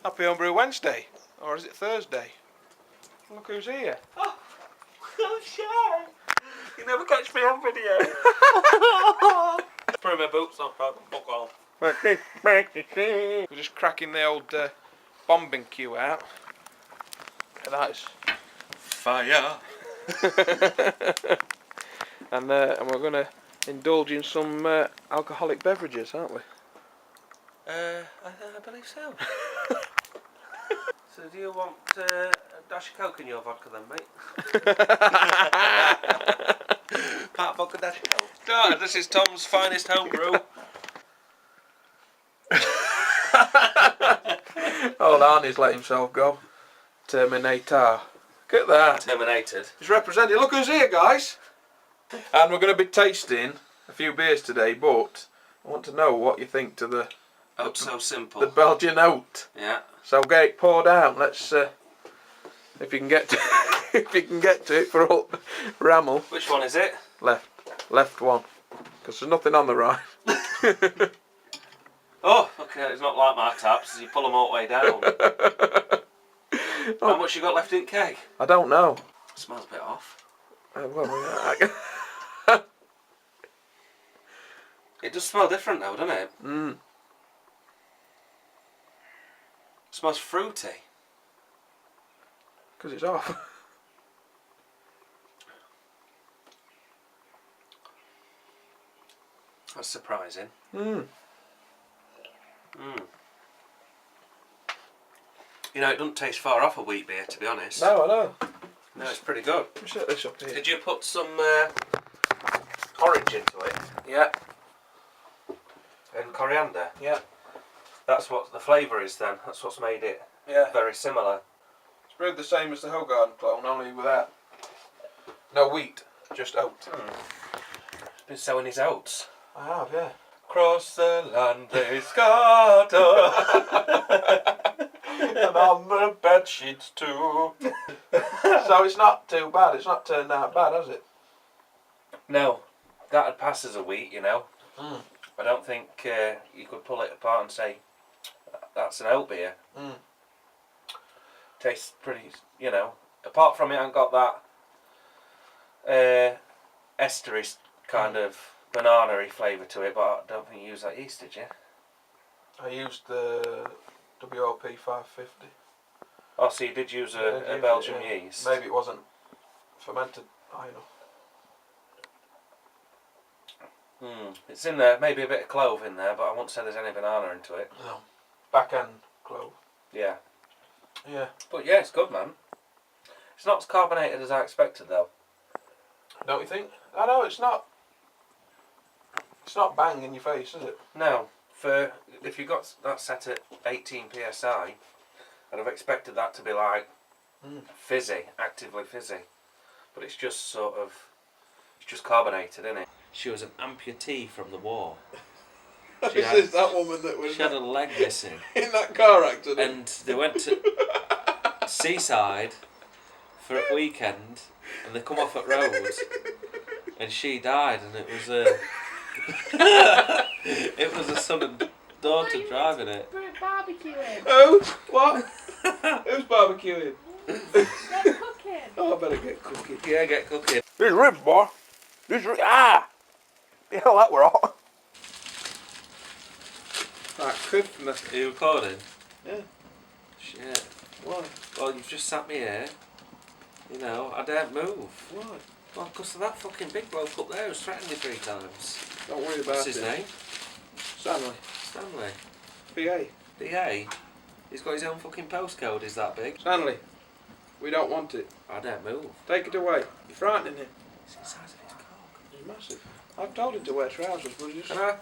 Happy Homebrew Wednesday, or is it Thursday? Look who's here. Oh, I'm shy. You never catch me on video. Put my boots on, fuck off. We're just cracking the old bombing queue out. That is Fire. and we're going to indulge in some alcoholic beverages, aren't we? I believe so. So do you want a dash of Coke in your vodka then, mate? Part vodka, dash of Coke. No, this is Tom's finest homebrew. Oh, Arnie's let himself go. Terminator. Look at that. Terminated. He's representing. Look who's here, guys. And we're going to be tasting a few beers today, but I want to know what you think to the So simple. the Belgian oat. Yeah. So get it poured out. Let's if you can get to if you can get to it for all Rammel. Which one is it? Left one, because there's nothing on the right. Oh, okay, it's not like my taps, you pull them all the way down. How much you got left in keg? I don't know. Smells a bit off. It does smell different though, doesn't it? Mm. Smells fruity. Because it's off. That's surprising. Mm. Mm. You know, it doesn't taste far off a wheat beer, to be honest. No, I know. No, it's pretty good. Let me set this up here. Did you put some orange into it? Yeah. And coriander? Yeah. That's what the flavour is then. That's what's made it Yeah. very similar. It's brewed the same as the Hogarden clone, only without no wheat, just oat. He's been sowing his oats. I have, yeah. Across the land they scatter. And on the bed sheets too. So it's not too bad. It's not turned out bad, has it? No, that'd pass as a wheat, you know. Mm. I don't think you could pull it apart and say that's an oat beer. Mm. Tastes pretty, you know. Apart from it, I haven't got that estery kind of banana-y flavour to it, but I don't think you used that yeast, did you? I used the WOP 550. Oh, so you did use a Belgian yeast. Maybe it wasn't fermented high enough. It's in there, maybe a bit of clove in there, but I won't say there's any banana into it. No. Back end clove. Yeah. Yeah. But yeah, it's good, man. It's not as carbonated as I expected, though. Don't you think? I know it's not. It's not bang in your face, is it? No. If you got that set at 18 psi, I'd have expected that to be like fizzy, actively fizzy. But it's just sort of, it's just carbonated, isn't it? She was an amputee from the war. Is that woman that was She had a leg missing. in that car accident? And they went to Seaside for a weekend, and they come off at Rhodes, and she died, and it was a it was a son and daughter driving it. We're barbecuing. Oh, what? Who's barbecuing? They're cooking. Oh, I better get cooking. Yeah, get cooking. These ribs, boy. These ribs. Ah! You know that were hot. Right, Christmas. Are you recording? Yeah. Shit. Why? Well, you've just sat me here. You know, I daren't move. Why? Well, because of that fucking big bloke up there who's threatened me 3 times. Don't worry about What's his it. name? Stanley. Stanley. BA. DA. He's got his own fucking postcode, is that big? Stanley. We don't want it. I daren't move. Take it away. You're frightening him. It's the size of his cock. He's massive. I've told him to wear trousers, but he just... Can I?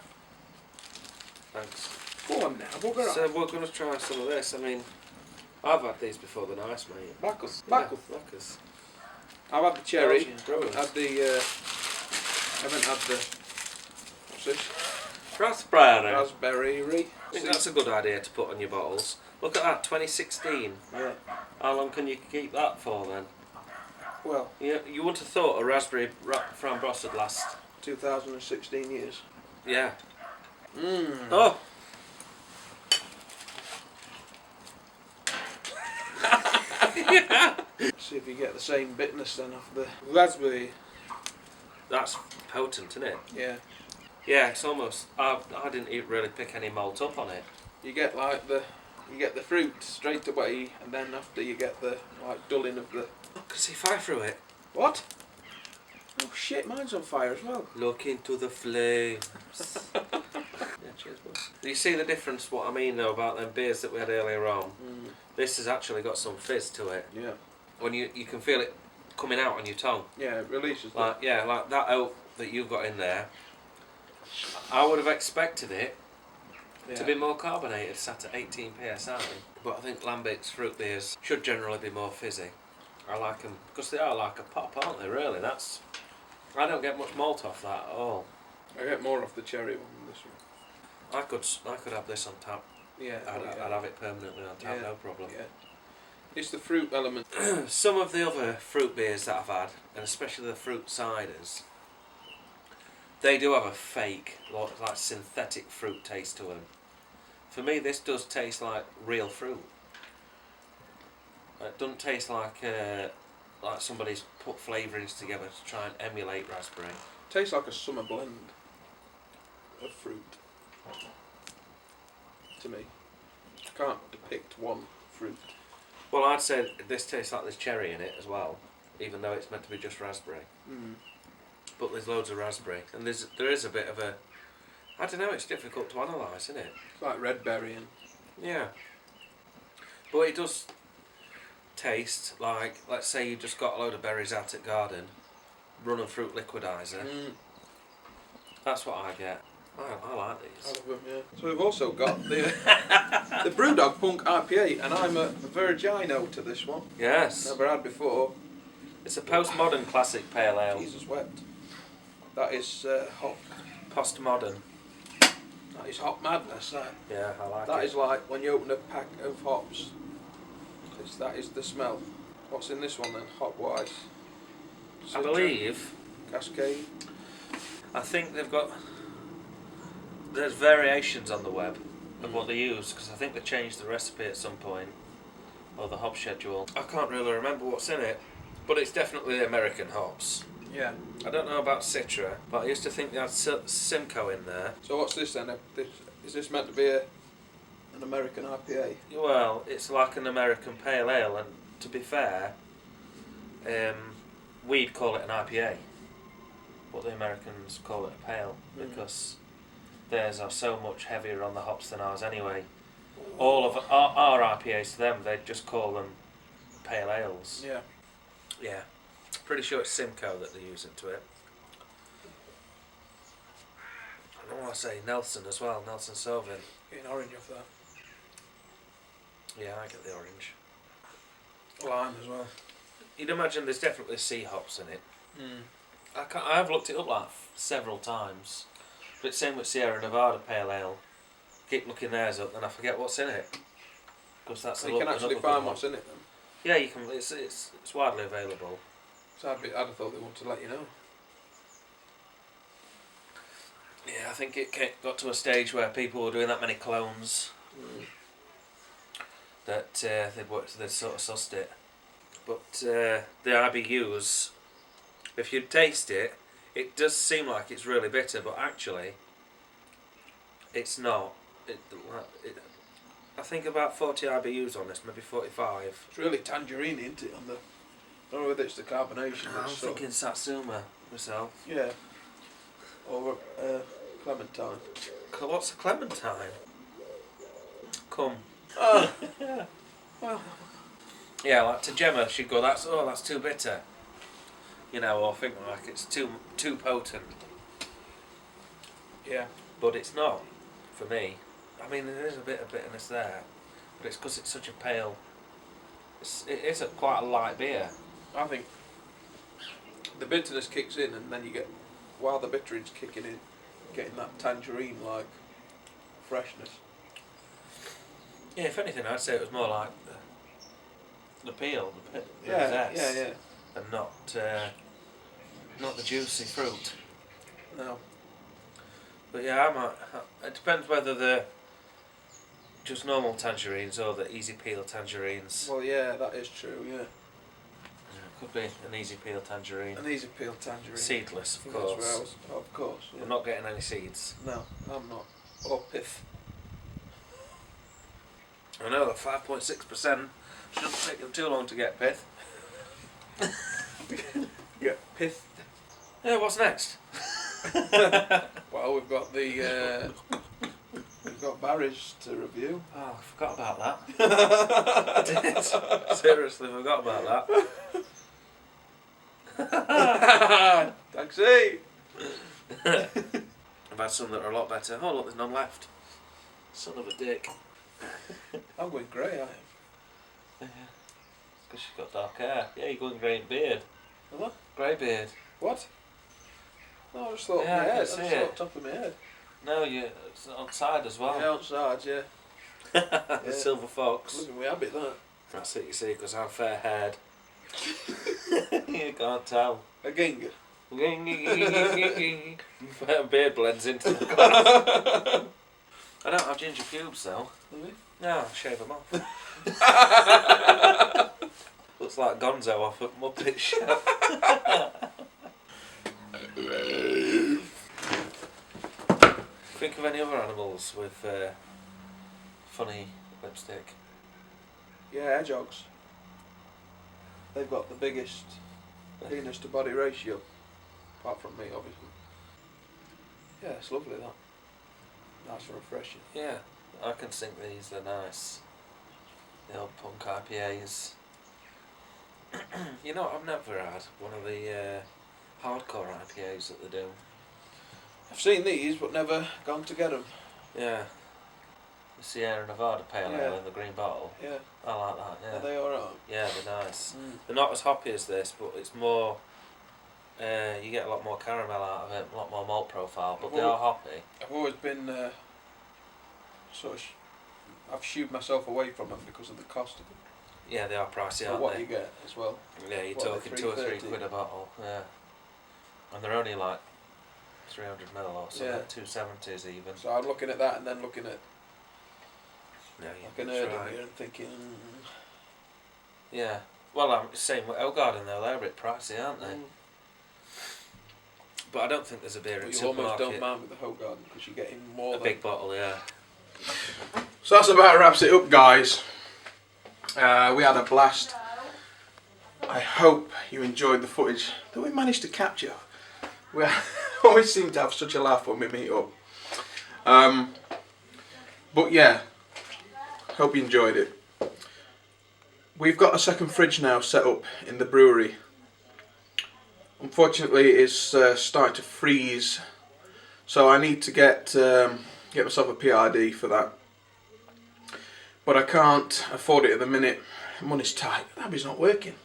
Thanks. Go on now, bugger So off. we're going to try some of this. I mean, I've had these before, they're nice, mate. Back us. Yeah, Back us. Backers. I've had the cherry. Belgian brewers. Haven't had the what's this? Raspberry. Raspberry. I think that's a good idea to put on your bottles. Look at that, 2016. Yeah. How long can you keep that for then? Well, You wouldn't have thought a raspberry framboise would last. 2016 years. Yeah. Mmm. Oh. See if you get the same bitterness then off the raspberry. That's potent, isn't it? Yeah. Yeah, it's almost. I didn't really pick any malt up on it. You get the fruit straight away, and then after you get the dulling of the. Can see fire through it. What? Oh shit! Mine's on fire as well. Look into the flames. Yeah, cheers, boy. Do you see the difference? What I mean though about them beers that we had earlier on. Mm. This has actually got some fizz to it. Yeah. When you can feel it coming out on your tongue. Yeah, it releases. Like that oak that you've got in there. I would have expected it to be more carbonated, sat at 18 psi. But I think Lambics fruit beers should generally be more fizzy. I like them because they are like a pop, aren't they? Really, I don't get much malt off that at all. I get more off the cherry one than this one. I could have this on tap. Yeah. I'd have it permanently on tap, no problem. Yeah. It's the fruit element. Some of the other fruit beers that I've had, and especially the fruit ciders, they do have a fake, like synthetic fruit taste to them. For me, this does taste like real fruit. It doesn't taste like somebody's put flavourings together to try and emulate raspberry. Tastes like a summer blend of fruit. To me, can't depict one fruit. Well, I'd say this tastes like there's cherry in it as well, even though it's meant to be just raspberry. Mm. But there's loads of raspberry, and there is a bit of a, I don't know, it's difficult to analyse, isn't it? It's like red berry and. Yeah. But it does taste like, let's say you just got a load of berries out at garden, run a fruit liquidizer. Mm. That's what I get. I like these. I love them, yeah. So we've also got the the Brewdog Punk IPA, and I'm a Virgino to this one. Yes. Never had before. It's a postmodern classic pale ale. Jesus wept. That is hot. Postmodern. That is hot madness. Yeah, I like That it. is like when you open a pack of hops. That is the smell. What's in this one then? Hop wise. I believe. Cascade. I think there's variations on the web of what they use, because I think they changed the recipe at some point, or the hop schedule. I can't really remember what's in it, but it's definitely the American hops. Yeah. I don't know about Citra, but I used to think they had Simcoe in there. So what's this then? Is this meant to be an American IPA? Well, it's like an American pale ale, and to be fair, we'd call it an IPA, but the Americans call it a pale, because theirs are so much heavier on the hops than ours anyway. All of our IPAs to them, they'd just call them pale ales. Yeah. Yeah. Pretty sure it's Simcoe that they're using to it. I want to say Nelson as well, Nelson Sauvin. Getting orange off that. Yeah, I get the orange. Lime as well. You'd imagine there's definitely sea hops in it. Mm. I have looked it up like several times. But it's same with Sierra Nevada Pale Ale. Keep looking theirs up and I forget what's in it. Because that's So you can actually find what's in it then. Yeah, you can. It's widely available. So I'd have thought they wanted to let you know. Yeah, I think it got to a stage where people were doing that many clones that they'd sort of sussed it. But the IBUs, if you taste it, it does seem like it's really bitter, but actually, it's not. I think about 40 IBUs on this, maybe 45. It's really tangerine, isn't it? I don't know whether it's the carbonation. I'm thinking Satsuma myself. Yeah. Or clementine. What's a clementine? Come. Oh. Well. Yeah, like to Gemma, she'd go, that's too bitter. You know, or think like it's too potent. Yeah. But it's not, for me. I mean, there is a bit of bitterness there, but it's because it's such a pale. It is quite a light beer. I think the bitterness kicks in, and then you get, while the bitterness kicking in, getting that tangerine like freshness. Yeah, if anything, I'd say it was more like the peel, the Yeah, zest, yeah, and not the juicy fruit. no. But yeah, it depends whether they're just normal tangerines or the easy peel tangerines. Well, yeah, that is true. Yeah, Could be an easy peel tangerine. an easy peel tangerine. Seedless, I of think that's where I course. was, of course. Yeah. We're not getting any seeds. No, I'm not. Or pith. I know, 5.6%. Shouldn't take them too long to get pith. Get pith. Yeah, what's next? Well, we've got the we've got Barry's to review. Oh, I forgot about that. I did. Seriously, forgot about that. Taxi. I've had some that are a lot better. Oh look, there's none left. Son of a dick. I'm going grey. I am. Yeah. Because she's got dark hair. Yeah, you're going grey beard. What? Grey beard. What? No, I just thought Yeah, my I can head. see I just it. thought top of my head. No, it's on side as well. Yeah, on sides. Yeah. The Yeah. silver fox. Look at me habit that. That's it, you see, because I'm fair haired. You can't tell. A ginger. Beard blends into the glass. I don't have ginger pubes though. Really? No, I'll shave them off. Looks like Gonzo off at Muppet Show. Think of any other animals with funny lipstick? Yeah, hedgehogs. They've got the biggest penis to body ratio, apart from me, obviously. Yeah, it's lovely that. Nice and refreshing. Yeah, I can think these, they're nice. The old punk IPAs. You know, I've never had one of the hardcore IPAs that they do. I've seen these, but never gone to get them. Yeah. The Sierra Nevada Pale Ale Yeah. in the green bottle. Yeah. I like that, yeah. Are they alright? Yeah, they're nice. Mm. They're not as hoppy as this, but it's more. You get a lot more caramel out of it, a lot more malt profile, but they are hoppy. I've always been I've shooed myself away from them because of the cost of them. Yeah, they are pricey, For aren't what they? you get as well. Yeah, you're What are talking they, £2 or £3 £3.30? a bottle. Yeah, and they're only like 300ml or something, Yeah. 270s even. So I'm looking at that and then looking at Yeah, like an Erdem here and thinking, Yeah. Well, I'm same with Elgarden though. They're a bit pricey, aren't they? But I don't think there's a beer in But you almost supermarket. don't mind with the Hogarden because you're getting more A than big bottle, yeah. So that's about wraps it up, guys. We had a blast. I hope you enjoyed the footage that we managed to capture. We always seem to have such a laugh when we meet up. But yeah, hope you enjoyed it. We've got a second fridge now set up in the brewery. Unfortunately, it's starting to freeze, so I need to get myself a PID for that. But I can't afford it at the minute. Money's tight. Abby's not working.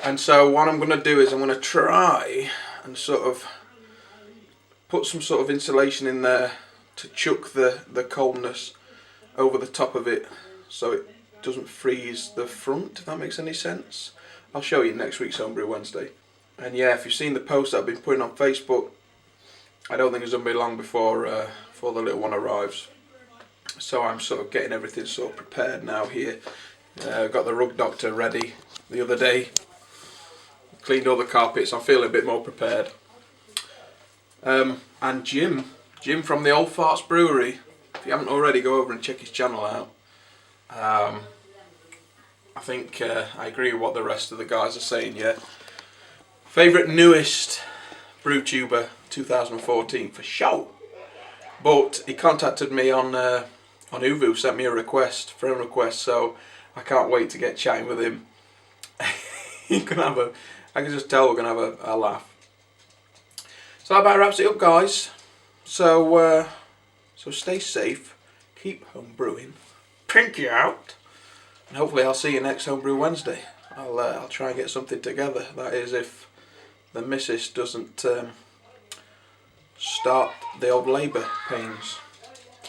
And so what I'm going to do is I'm going to try and sort of put some sort of insulation in there to chuck the coldness over the top of it so it doesn't freeze the front, if that makes any sense. I'll show you next week's Homebrew Wednesday. And yeah, if you've seen the post that I've been putting on Facebook, I don't think it's going to be long before the little one arrives. So I'm sort of getting everything sort of prepared now here. Got the rug doctor ready the other day. Cleaned all the carpets. I'm feeling a bit more prepared. And Jim from the Old Farts Brewery. If you haven't already, go over and check his channel out. I think I agree with what the rest of the guys are saying. Yeah. Favourite newest brew tuber 2014 for sure. But he contacted me on Uvu, sent me a friend request, so I can't wait to get chatting with him. I can just tell we're gonna have a laugh. So that about wraps it up, guys. So stay safe, keep home brewing, pinky out, and hopefully I'll see you next Homebrew Wednesday. I'll try and get something together. That is if the missus doesn't start the old labour pains.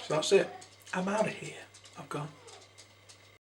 So that's it. I'm out of here. I've gone.